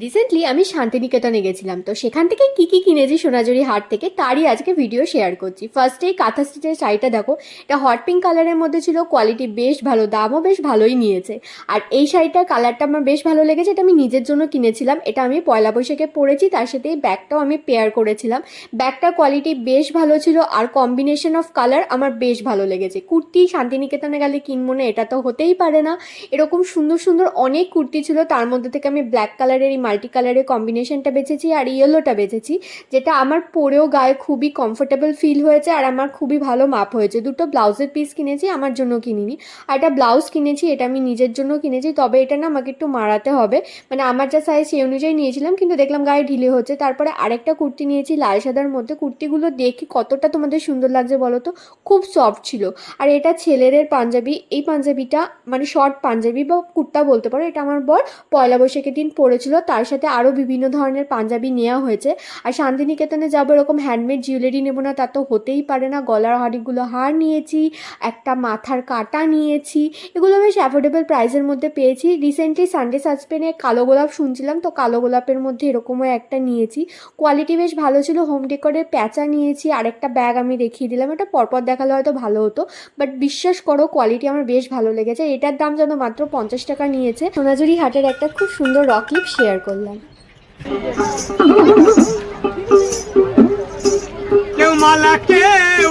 Recently আমি শান্তিনিকেতনে গেছিলাম, তো সেখান থেকে কি কি কিনেছি সোনাঝুরি হাট থেকে তারই আজকে ভিডিও শেয়ার করছি। ফার্স্টেই কাঁথা স্টিচের শাড়িটা দেখো, এটা হট পিঙ্ক কালারের মধ্যে ছিল, কোয়ালিটি বেশ ভালো, দামও বেশ ভালোই নিয়েছে। আর এই শাড়িটার কালারটা আমার বেশ ভালো লেগেছে, এটা আমি নিজের জন্য কিনেছিলাম। এটা আমি পয়লা বৈশাখে পরেছি, তার সাথে এই ব্যাগটাও আমি পেয়ার করেছিলাম। ব্যাগটার কোয়ালিটি বেশ ভালো ছিল আর কম্বিনেশন অফ কালার আমার বেশ ভালো লেগেছে। কুর্তি শান্তিনিকেতনে গেলে কিনবো না এটা তো হতেই পারে না, এরকম সুন্দর সুন্দর অনেক কুর্তি ছিল, তার মধ্যে থেকে আমি ব্ল্যাক কালারের এই মাল্টি কালারের কম্বিনেশনটা বেছেছি আর ইয়েলোটা বেছেছি, যেটা আমার পরেও গায়ে খুবই কমফোর্টেবল ফিল হয়েছে আর আমার খুবই ভালো মাপ হয়েছে। দুটো ব্লাউজের পিস কিনেছি, আমার জন্য কিনিনি। আর একটা ব্লাউজ কিনেছি, এটা আমি নিজের জন্য কিনেছি, তবে এটা না আমাকে একটু মারাতে হবে, মানে আমার যা সাইজ সেই অনুযায়ী নিয়েছিলাম, কিন্তু দেখলাম গায়ে ঢিলে হচ্ছে। তারপরে আরেকটা কুর্তি নিয়েছি লাল সাদার মধ্যে, কুর্তিগুলো দেখি কতটা তোমাদের সুন্দর লাগছে বলো তো, খুব সফট ছিল। আর এটা ছেলেদের পাঞ্জাবি, এই পাঞ্জাবিটা মানে শর্ট পাঞ্জাবি বা কুর্তা বলতে পারো, এটা আমার বর পয়লা বৈশাখের দিন পরেছিল, তার সাথে আরও বিভিন্ন ধরনের পাঞ্জাবি নেওয়া হয়েছে। আর শান্তিনিকেতনে যাবো এরকম হ্যান্ডমেড জুয়েলারি নেবো না তা তো হতেই পারে না, গলার হাড়িগুলো হার নিয়েছি, একটা মাথার কাটা নিয়েছি, এগুলো বেশ অ্যাফোর্ডেবল প্রাইসের মধ্যে পেয়েছি। রিসেন্টলি সানডে সাসপেনে কালো গোলাপ শুনছিলাম, তো কালো গোলাপের মধ্যে এরকমও একটা নিয়েছি, কোয়ালিটি বেশ ভালো ছিল। হোম ডেকোরের প্যাঁচা নিয়েছি, আর একটা ব্যাগ আমি দেখিয়ে দিলাম, এটা পরপর দেখালে হয়তো ভালো হতো, বাট বিশ্বাস করো কোয়ালিটি আমার বেশ ভালো লেগেছে। এটার দাম যেন মাত্র 50 টাকা নিয়েছে। সোনাঝুরি হাটের একটা খুব সুন্দর রক ক্লিপ শেয়ার করলাম। কেউ মালা কেউ